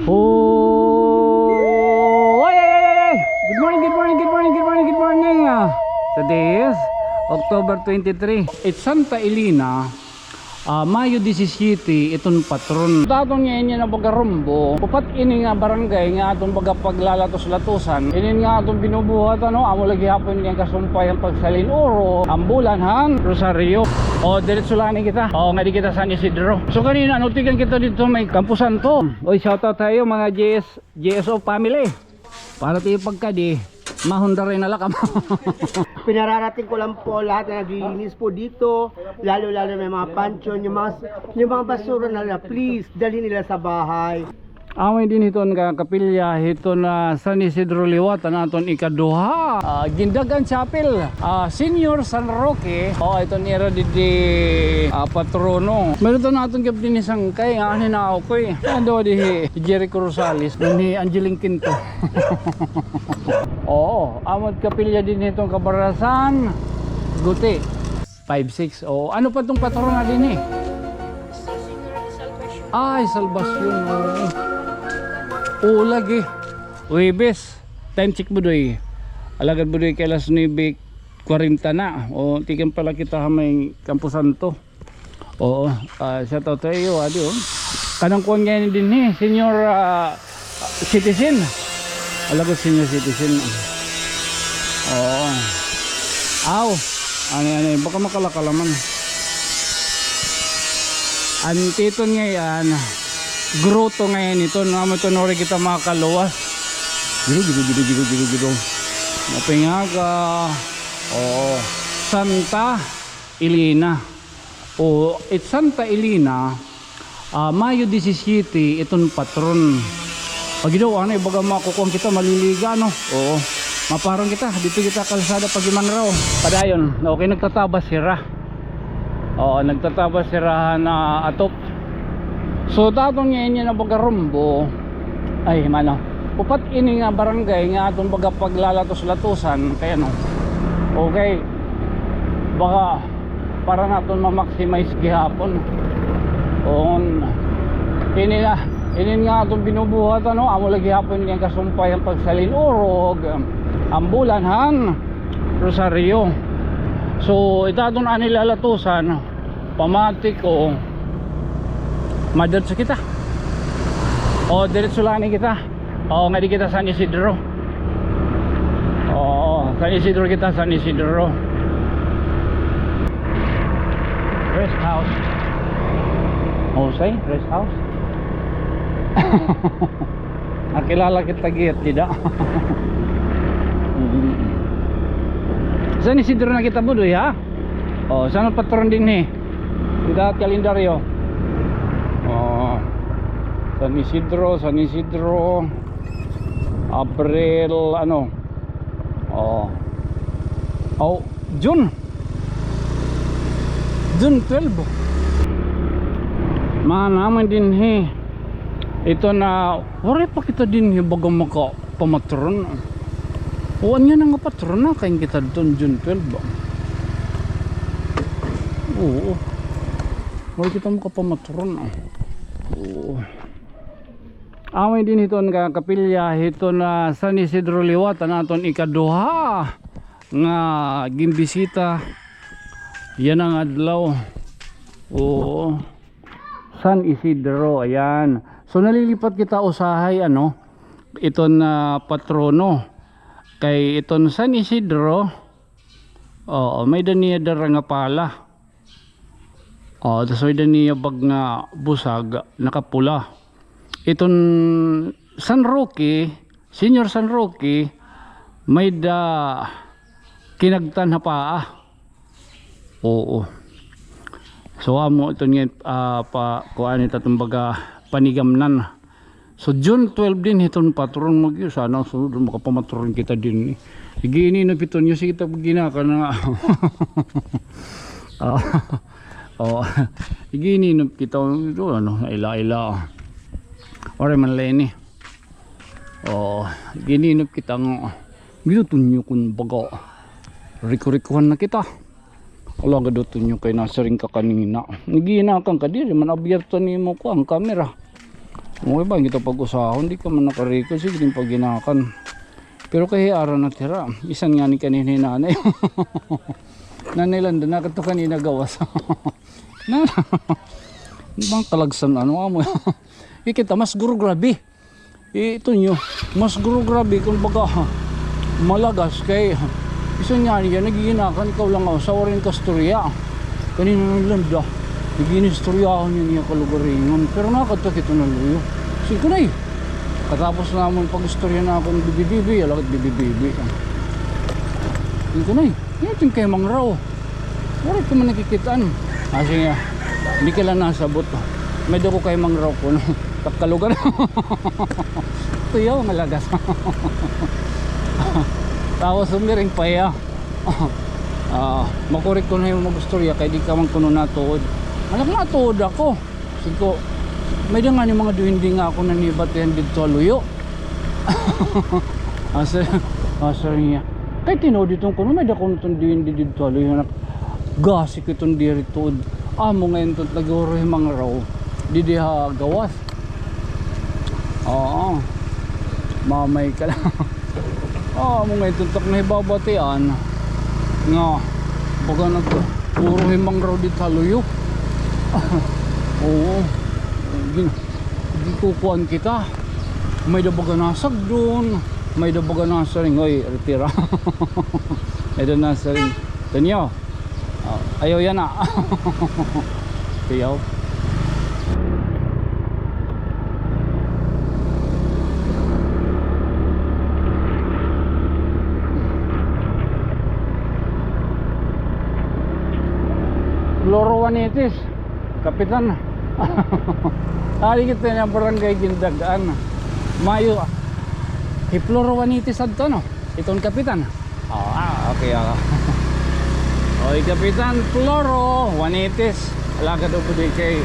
Oh, ay. Good morning. Today is October 23. It's Santa Elena. Mayo 17, itong patron. Tatong niya na bagarumbo. Upat ini nga barangay nga atong baga paglalatos-latusan. Inin nga atong binubuhat amo lagi hapon niya kasumpay ang pagsalin oro. Ambulanhan, Rosario. Diretso lang kita. Nga di kita San Isidro. So kanina nutigan kita dito may Campo Santo. Shoutout tayo mga GSO family. Para tayo pagkadi mahunda rin nalakam. Pinararating ko lang po lahat na naglilinis po dito, lalo may mga pansyon, yung mga basura na please dali nila sa bahay. Amay din hiton ka kapilya hiton na San Isidro Liwat naton ikaduha. Gindagan Chapel, Senior San Roque. Iton era di patrono. Meron to naton kap din isang kay nga ani na ako eh. Ando di Jericho Rosales ni Angeling Quinto. Amot kapilya din hitong Kabarasan Guti 5-6. Ano pa tong patrono na din eh? Salvation. Lagi Uwebes time check budoy alagad budoy kay alas 9:40 na tikan pala kita may Campo Santo. Shout out to iyo kanang kuwan ngayon din senior citizen alagad senior citizen. Ano baka makalakalaman antiton ngayon groto ngayon ito naman ito nori kita makaluwas gido mapingaga. Santa Elena. It's Santa Elena. Mayo 17 itong patron. Gido baga makukuha kita maliliga maparang kita dito kita kalsada pagiman raw padayon. Nagtatabas sira nagtatabas sirahan na atop. So tatong niya na bagarumbo ay upat ini nga barangay nga atong baga paglalatos-latusan kaya okay baka para naton ma-maximize gihapon ini nga atong binubuhat amo lagi hapon niya kasumpay ang pagsalin orog ambulanhan Rosario. So itatong anilalatusan pamatik madiretso kita diretso lang kita nga di kita San Isidro. San Isidro kita San Isidro rest house rest house. Nakilala kita git tidak. San Isidro na kita budoy ha. Sana patron din kita kalendaryo. San Isidro April June 12 naman din ito na wala pa kita din bagang maka pamatron niya na nga patron na kain kita doon June 12 wala kita maka pamatron amay din hiton ka kapilya hiton na San Isidro Liwat naton ikaduha nga gimbisita yan ang adlaw San Isidro. Ayan, so nalilipat kita usahay iton na patrono kay iton San Isidro may daniya dara nga pala tapos may daniya bag nga busag nakapula. Iton San Roque, Senior San Roque, may kinagtan na paa. So amo ito nga kuan ita tumbaga panigamnan. So June 12 din iton patron mo sana sunod makapamatron kita din. Igini na piton nyo kita ginaka na. Igini na kita ito ila ore man leni gininop kita nga ginutunyo kun baga riko-rikuhan na kita wala gadutunyo kay nasa rin ka kanina nagihinakan ka diri man abierto nimo ko ang kamera Okay ba, kita pag-usahon, di ka man nakareko, sige din pag ginakan. Pero kay ara na tira, isan nga ni kanina nanay. Nanay lang, na ito kanina gawas. Na, bang talagsan ano mo. Ikita, mas guro grabe. Ito nyo, mas guro grabe kung baga malagas kay isan nga niya, nagiginakan, ikaw lang ako, sa orin kasturya. Kanina nalanda, naginistoryahan niya kalugaringon. Pero nakatakit ito na luyo. Sige na eh. Katapos naman pag-istorya na akong bibi-bibi, alakit bibi-bibi. Sige na eh. Yan yung kay Mang Raw. Warit ka man nakikitaan. Kasi nga, hindi ka lang nasabot. May ko kay Mang Raw ko. Takkalugan. Tuyaw, malagas. Tapos sumiring pa ya. Makurik ko na yung mag-istorya kaya di ka man kuno natuod. Anak natuod ako. Sige, may nga ni mga duwindi nga ako nanibat yan dito luyo. Asa niya. Kaya tinood itong kuno may dakon itong duwindi dito luyo. Gasik itong dirito. Amo ngayon itong naguro yung mga raw. Di ha gawas. Oo. Mamay ka lang. Amo ngayon itong tak na ibabatian. Nga. Baga naguro yung mga raw dito luyo. Oo. Hindi kukuhan kita. May dabaga nasag doon. May dabaga nasaring. Oy, retira. May dabaga nasaring. Tanyo. Ayaw yan ah. Ayaw. Florowanitis. Kapitan. Hari kita na barangay Gindagaan. Mayo. Florowanitis adto no. Itong kapitan. Okay Oy kapitan Florowanitis. Alaga daw po di kay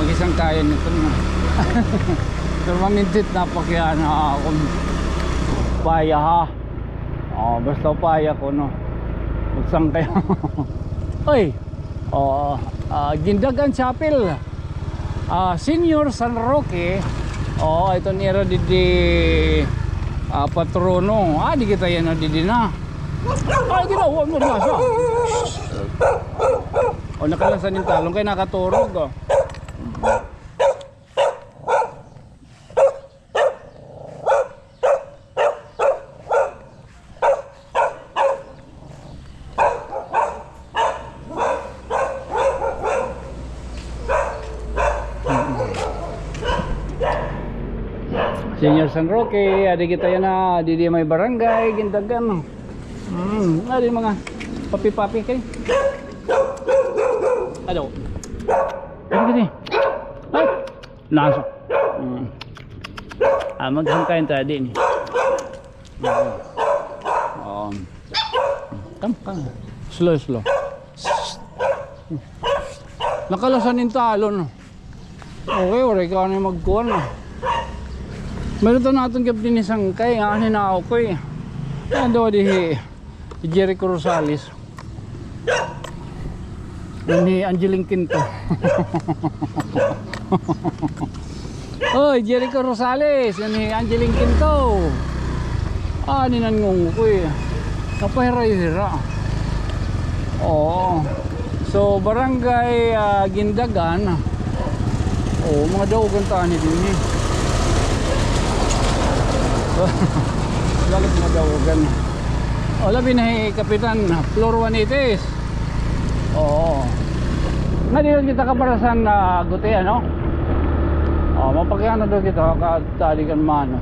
mag-isang kaya nito na. Pero mamintit na pakyan akong paya ha. Basta paya ko no. Magsang kayo. Oy. Gindagaan Chapel. Senior San Roque. Ito nira di patrono. Di kita yan na di na. Ginawa mo na siya. Nakalasan yung talong kaya nakaturog. Senior San Roque, adi kita yan na, di may barangay, Gindagaan. Adi mga papi-papi kayo. Ano? Ano gini? Ay! Nasa. Maghangkain tayo din. Kam. Slow. Nakalasan yung talon. Okay, wala ka na magkuhan. Meron ito natin kapatid ni Sangkay. Anin na ako eh. Ando di Jericho Rosales. Ni Angeline Quinto. Oy, Jericho Rosales. Ni Angeline Quinto. Ninan ngung ko eh. Kapahira-hira. So barangay Gindagaan. Mga daogan tani din eh. Lalit na dawagan. Labi na kapitan Florowanitis. Nga din kita kaparasan na gute ano. Mapagkano daw kita katalikan mano.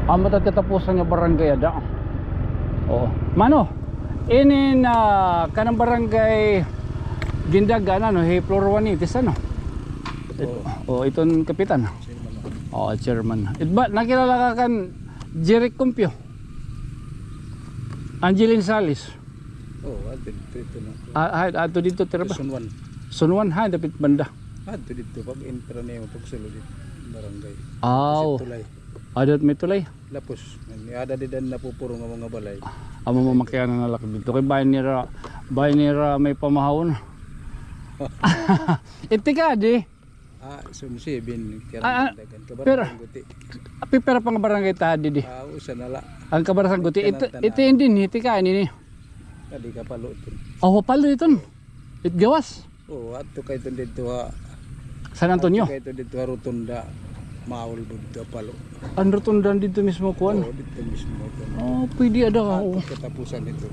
Amatat katapusan nga barangay ada. Mano. Inin kanang barangay Gindagaan ano, Florowanitis ano. Itong kapitan. Chairman. Nakilala ka kan Jeric Cumpio. Angeline Salis. Ato dito tira ba? Sunwan ha, dapat banda. Ato dito pag entra na yung pagsulod dito barangay. Adat may tulay. Lapos, ada didan na pupuro nga mga balay. Amo mamakyan na nalaki dito kay bayan nira may pamahawon. Itikadi. Sumsi bin Ah, dagan pero- kabarang guti. Pipera pang barangay tadi di. Usa nala. Ang kabarasan guti. Ito hindi ni itikadi ni. Kadi ka palo tun. Oh, palo iton. Itgawas. Ato kay tun dito ha. San Antonio. Kay tun dito ha rotunda. Maul dito palo. Ang rotundan dito mismo kuan. Dito mismo tun. Oh, pwede ada ka. Oh. Katapusan nito.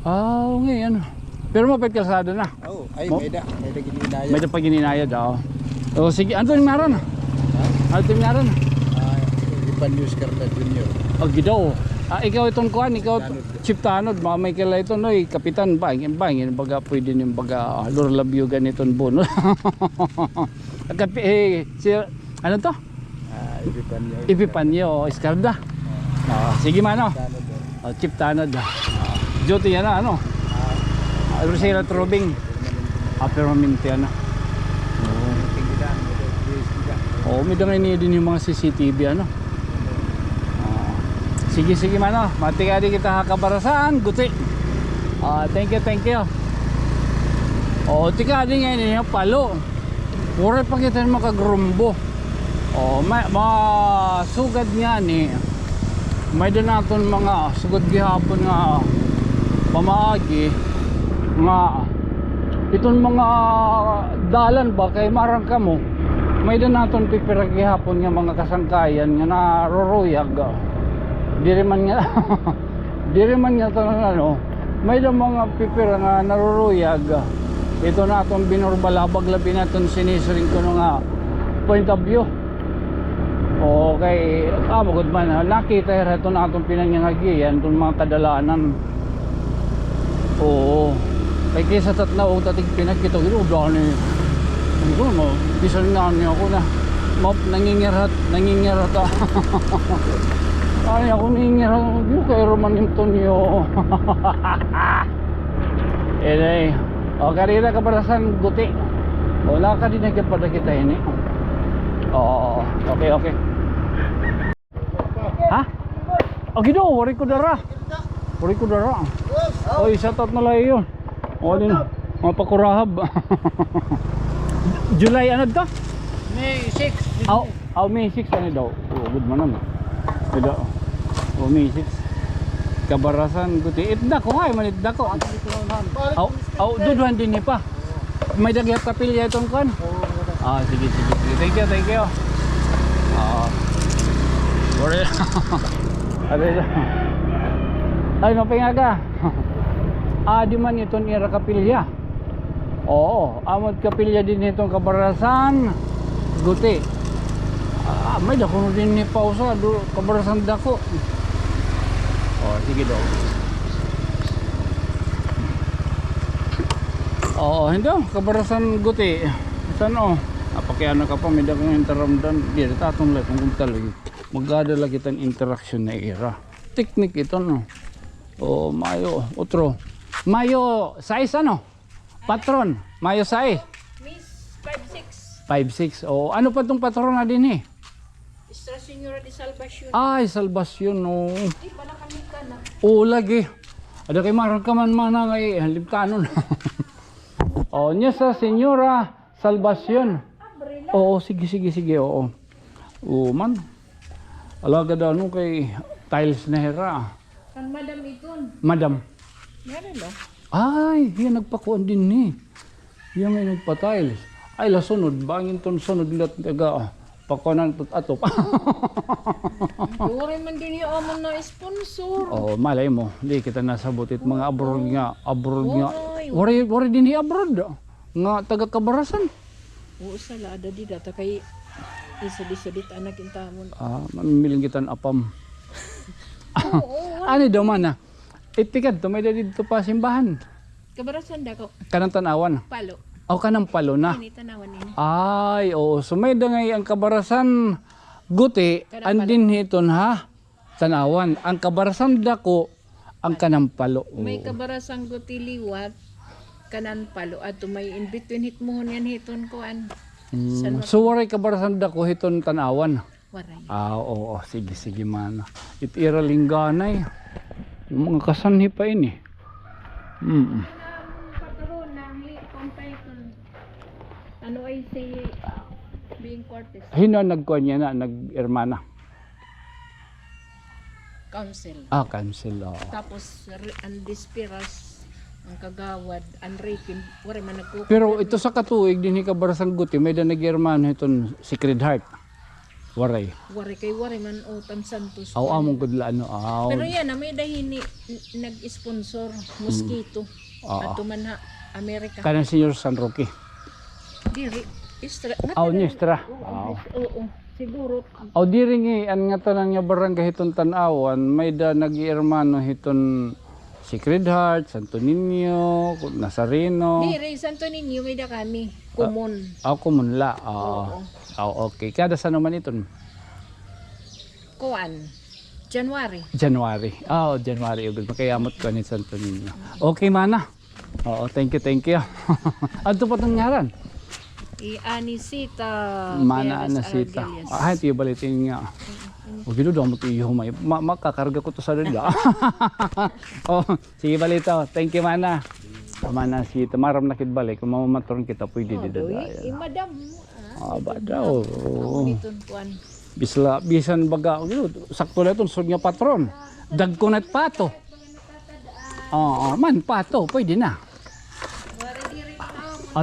Ngayon. Pero mapit kalsada na. Ay Mo- may da gininaya. May pa gininayad daw. Oh, sige. Ano yung meron? Ano yung meron? Ipan News Carla Junior. Oh, gidaw. Ikaw itong kuan, ikaw Chief Tanod, mga may kala ito, no, kapitan, bangin, baga pwede niyong baga lorlabyugan itong bono. Ano to? Ipan News. Ipipanyo, Escarda. Sige mano. Chief Tanod. Duty yan na, ano? Rosela Trobing. Permanente ano. May dangay niya din yung mga CCTV ano. Sige mano, mati ka di kita kabarasan, guti. Thank you. Tika di ngayon niya palo. Puro pa kita makagrumbo. Masugad nga ni. May doon natin mga sugad gihapon nga pamaagi nga itong mga dalan ba kay marangka mo. May doon natin pipirag gihapon nga mga kasangkayan nga naruruyag. Diri man nga tanong ano, may daw mga pipira nga naruruyag. Ito na atong binurbalabag labi natin sinisiring ko nga point of view. Okay, magod man nakita ito na atong pinanyangagiyan itong mga kadalanan. Kay kaysa tatnaw tatig pinagkita ginuda ni ano mo, bisan nga niya ako na nangingirat ay ako nangingirat yung kay Roman Antonio. Karira kabarasan guti wala ka din nagkapada kita ini. Okay. Ha? Gido, wari ko dara. Oy, shout out na lang yun. Din, mga pakurahab. July ano to? May 6. May 6 ano daw? Good man naman. May 6. Kabarasan guti. Itda ko nga, manitda ko. Duduhan din ni pa. May dagyat kapilya itong kan. Sige. Thank you. Ay, mapingaga. Di man itong ira kapilya. Amod kapilya din itong kabarasan guti. May dako din ni pausa kabarasan dako. Sige daw. Hindi kabarasan guti. Saan pakiano ka pa may dakong interamdan di tatong lang kung talaga magdadala kitang interaction na era. Technique ito no. Mayo size ano? Patron, Mayo size. Miss 5'6". 5'6". Ano pa tong patron na din eh? Istra Señora de Salvacion. Salvacion no. Di pala kami ka na. Lagi. Ada kay marang ka man ngay halimtanon. Niya sa Señora Salvacion. Sige. Man. Alaga daw nung kay tiles na hera. Kan Madam Iton. Madam. Meron no? Yan nagpakuan din ni. Yan ay nagpa-tiles. Lasunod. Bangin ton sunod lat taga pakuanan atop. Dure man din yung amon na sponsor. Malay mo. Hindi kita nasabutit mga abroad nga. Waray. Wari din ni abroad. Nga taga Kabarasan. Sala ada di data kay isa-disodit anak intamon. Mamiling kitan apam. Ano daw man itikad to may dito pa simbahan. Kabarasan dako. Kanang tanawan. Palo. Kanang palo na. Ini tanawan ini. Sumay ngay ang Kabarasan guti andin hiton ha. Tanawan. Ang Kabarasan dako ang kanang palo. May kabarasang gutiliwat kanan palo at may in between hitmohon yan hiton ko an. So waray Kabarasan dako hiton tanawan. Waray. Sige man. Itira lingganay. Mga kasanhi pa ini. Patron na hi kompay Ano ay si Bing Cortez? Hino nagkuhan niya na, nag-hermana. Council. Cancel. Tapos ang Dispiras, ang Kagawad, ang Rikin, wala man nagkukuha. Pero ito sa katuig din ikabarasang guti, may da nag-hermano itong Sacred Heart. Waray. Wari man Utam Santos. Aw among gudla ano. Aw. Pero yan, may dahil nag-sponsor, Mosquito. Oo. At man ha, Amerika. Kanang Senior San Roque. Diri, Istra. Aw Nistra. Oo, siguro. Aw diri ngi an nga tanan nga barangay hiton Tan-awan, may da nag-hermano hiton Sacred Heart, Santo Niño, Nazareno. Diri, Santo Niño, may da kami. Kumon. Aw kumunla. Oo. Aw okay. Kada sa naman iton? Kuan. January. January. January ugod makayamot ko ni Santo Niño. Okay mana. Oo, thank you, thank you. Adto pa tong ngaran? Anisita. Mana Perez Anasita. Argalias. Tiyo balitin nga. O gino daw mo tiyo may makakarga ko to sa dala. Sige balita. Thank you mana. Mana si Tamaram nakit balik kung mamamaturon kita pwede di dala. Madam. Ba daw. Itong kuan. Bisan baga gino sakto na itong sud nga patron. Dagkunat pato. Man pato pwede na.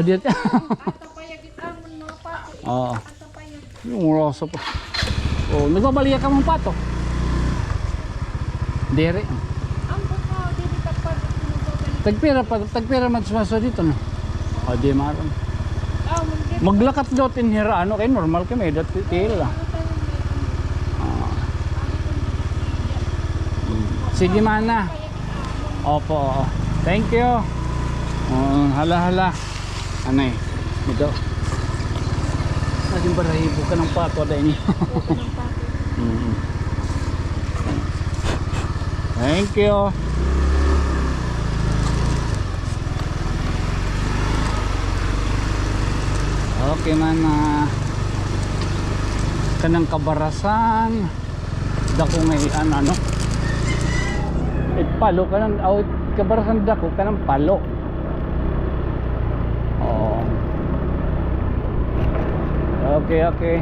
Dito. Yung rosa pa. Nagbabaliya ka mong pato. Dere. Tagpira man sumaso dito no. Di maram. Maglakat daw tinhira ano kay normal kay may detail lah. Sige mana. Opo. Thank you. Hala. Anay. Ito. Naging barahibo ka ng pato dahil niya. Thank you. Okay man kanang kabarasan dako ngayon ano palo kanang kabarasan dako kanang palo. Okay.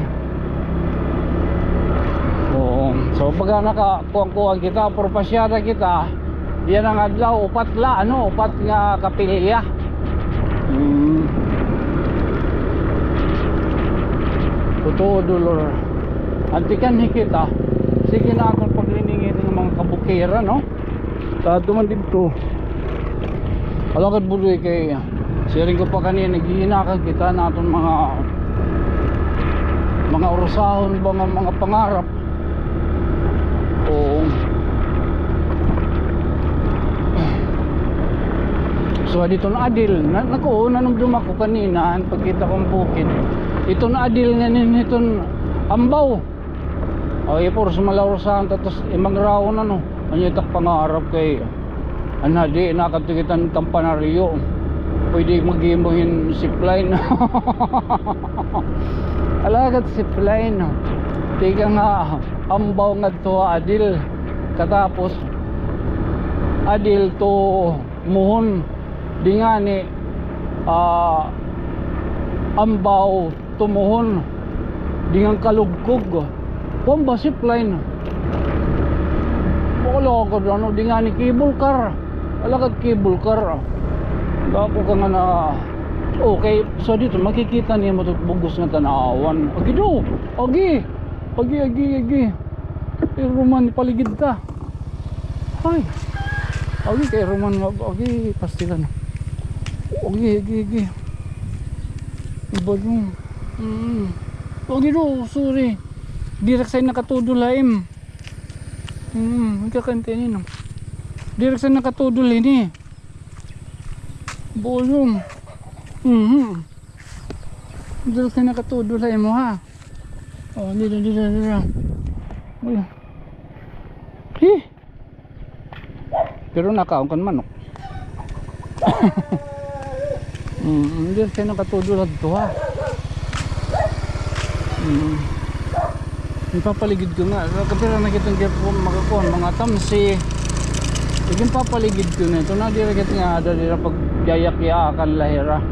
So pagka nakakuha kita, porpasyada kita, diyan ang adlaw, upat nga kapilya. Totoo dolor. Antikan kita, sige na akong pagliningin ng mga kabukira, no? Sa duman dito. Alagad buloy kay, sharing ko pa kanina, naghihinakal kita na itong mga orasahon ba mga pangarap. So dito na adil nanumdum ako kanina pagkita kong bukid ito na adil nga niton ambaw ipor sumalaurasahan tapos imagraw na no anyitak pangarap kay di nakatikitan tampanaryo pwede maghimuhin zipline. Alagat zipline tiga nga ambaw nga to adil katapos adil to muhon di nga ni ambaw tumuhon di nga kalugkog kung ba zipline wala ko ano di nga ni cable car alagat cable car ako ka nga na okay so dito makikita niya mo bugos nga tanawan agi do agi Roman paligid ta ay agi kay Roman agi pastilan agi iba yung agi do sorry direct sa nakatudol laim ikakante ni no direct sa nakatudol ini bolong direct sa nakatudol laim mo ha dito pero nakaungkan manok. Hindi siya nakatudulad to ha. Ipapaligid ko nga. Kapira nakitang makakuha mga tamsi. Iging papaligid ko na ito. Nadiragit nga dali na pagyayak-yakan lahira.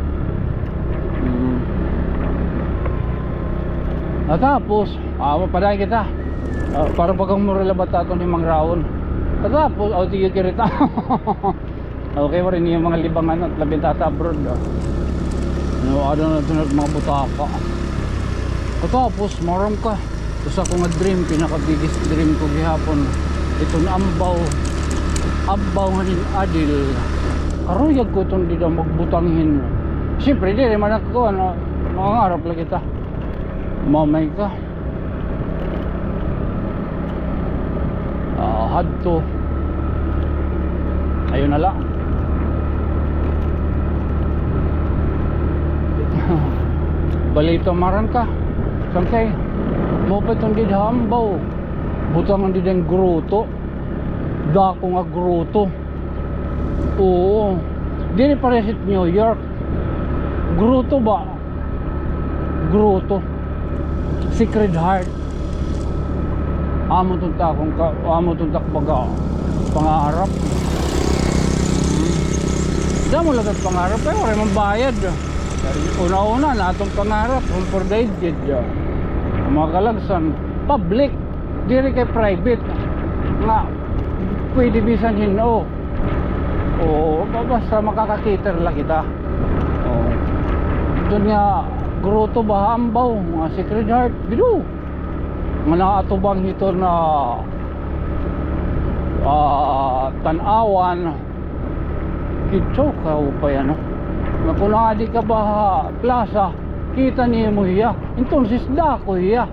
At tapos, mapaday kita. Para bagang muralabat ato ni Mang Raon. At tapos, tiyo kirita. Okay mo rin yung mga libangan at labintata abroad. Ano na tunod mga butaka. At tapos, maram ka. Tapos ako nga dream, pinaka-biggest dream ko gihapon. Ito na Ambaw nga rin adil. Karuyag ko itong di na magbutanghin. Siyempre, di rin man ako, nangangarap lang kita. Mamay ka. Hadto. Ayun na lang. Balito maran ka. Sangkay. Mo pa itong didhambaw. Butangan din ang gruto. Dako nga gruto. Oo. Dili paresit New York. Gruto ba? Gruto. Sacred Heart. Amo tunta akong amo tunta baga pangarap. Diyan mo lang ang pangarap eh, wala mang bayad. Una-una na itong pangarap, for the aged. Mga kalagsan, public, diri kay private. Nga, pwede bisan hino. O, basta makakakiter lang kita. O, doon nga, gruto ba, Ambaw, mga Sacred Heart, bido. Mga nakatubang ito na tanawan, kitso ka pa yan. Kung di ka ba plaza, kita niya mo hiya. Entonces dako hiya.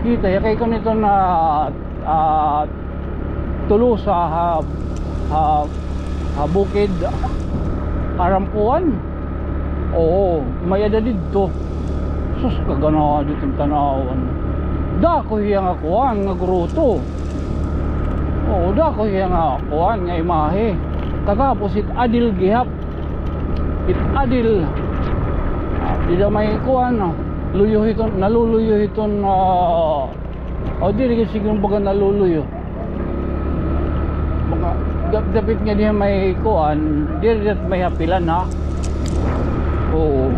Kita ya kay ko nito na tulo sa bukid Harampuan. Oo, may ada dito. Sus kagana dito tanawan. Dako hiya nga kuan nga gruto. Oo, dako hiya nga kuan nga imahe. Katapos it adil gihap. It adil. Di daw may kuan luyo ito, naluluyo ito o di rin siguro baga naluluyo. Baka dapat nga diya may kuan, di rin may hapilan ha. Oo.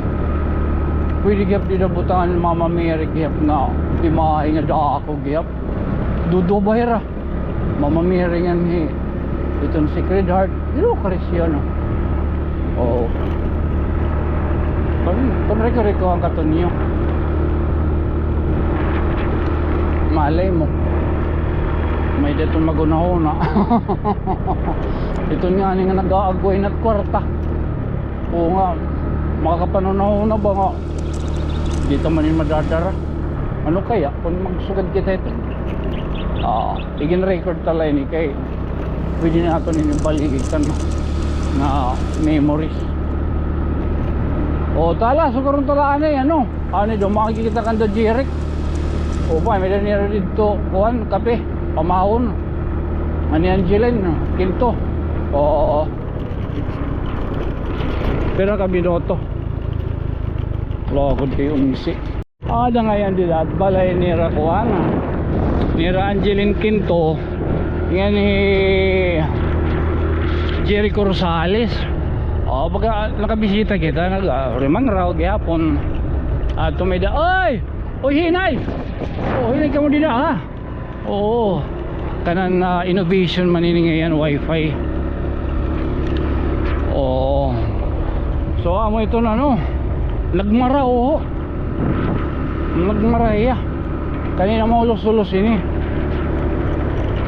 Pwede gihap di na butangan Mama Mary gihap na imahe nga da ako gihap. Dudo bahira. Mama Mary nga ni itong Sacred Heart. Dilo karisya no. Oo. Pamreko-reko ang katon niyo. Malay mo. May dito magunahuna. Ito nga nga nag-aagway na't kwarta. Oo nga. Makakapanunahuna ba nga? Dito manin madadara. Ano kaya? Kung magsugad kita ito. Igin record talay ni kay. Pwede na ito ninyo balikan na memories. O tala, sukarong talaan eh, ano doon, makikita ka doon Jeric. O pa, may danira dito, kuhan, kape, pamahon. Ani Angeline, kinto. Oo. Pero kami noto. Logod kayo umisi. Ada nga yan dila, at balay nira kuhan. Nira Angeline Kinto. Yan Jericho Rosales. Pagka nakabisita kita, rimang raw gihapon. At tumida, oy! Oy hinay! Hinay ka mo din ha? Oo. Kanan innovation manini ngayon, wifi. Oo. So amo ito na no. Nagmara oo. Nagmara iya. Kanina mo ulos-ulos ini.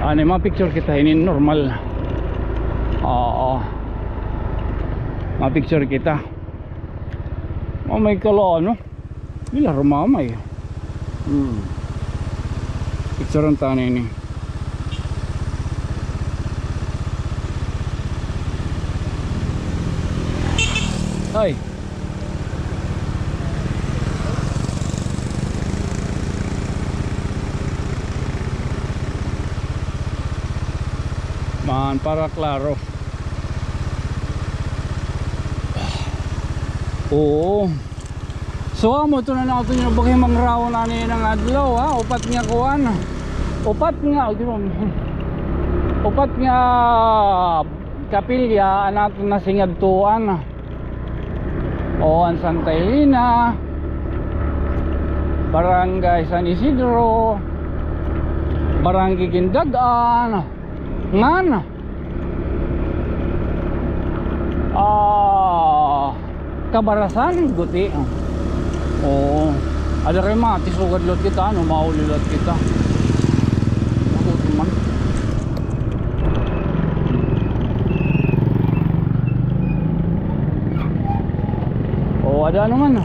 Mga picture kita ini normal. Oo. Mga picture kita. May kalo ano. Bila rumamay. Picture ang tani ini. Ay. Man para klaro. Oo. So amo ito na nato yung bagay mangraw na ni ng adlaw ha. Upat nga kuan. Upat nga kapilya nato na singagtuan. O ang Santa Elena. Barangay San Isidro, Barangay Gindadan, ngan Kabarasan, Guti. Oo. Ada kayo mga tisugad lot kita, ano, mauli lot kita. Ako man. Oo, ada naman.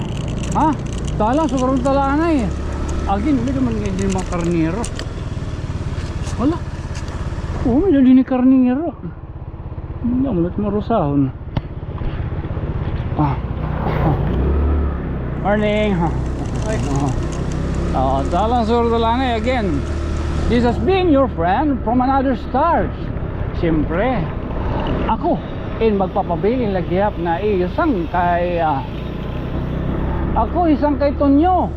Ha? Tala, sobrang tala na eh. Agin, may naman ngayon yung mga karnero. Wala. Oo, may dali ni karnero. Hindi naman at marusahon. Morning. Talang Surdalane again. This has been your friend from another stars. Siyempre, ako magpapabiling lagyap na isang kay ako isang kay Tonyo.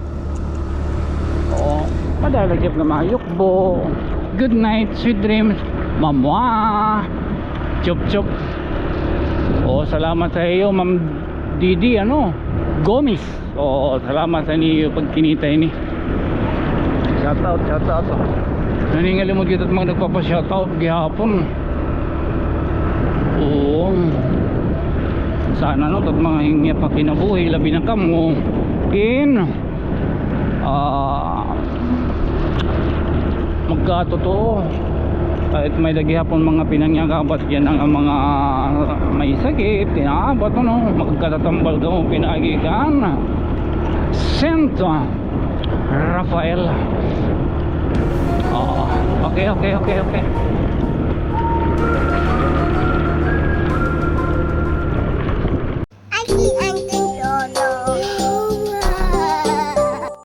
Madalagyap na mayukbo. Good night, sweet dreams. Mamwa. Chup chup. Salamat sa iyo, Ma'am Didi Gomis. Salamat sa niyo pag kinitay ni. Shout out. Naningali mo dito at mga nagpapa-shout out gihapon. Sana at mga hingi pa kinabuhi labi na kamo magkatotoo. Kahit may lagihapon mga pinangyagabat yan ang mga may sakit, tinaabot magkatatambal ka mo pinagigan. Saint Rafael. Okay.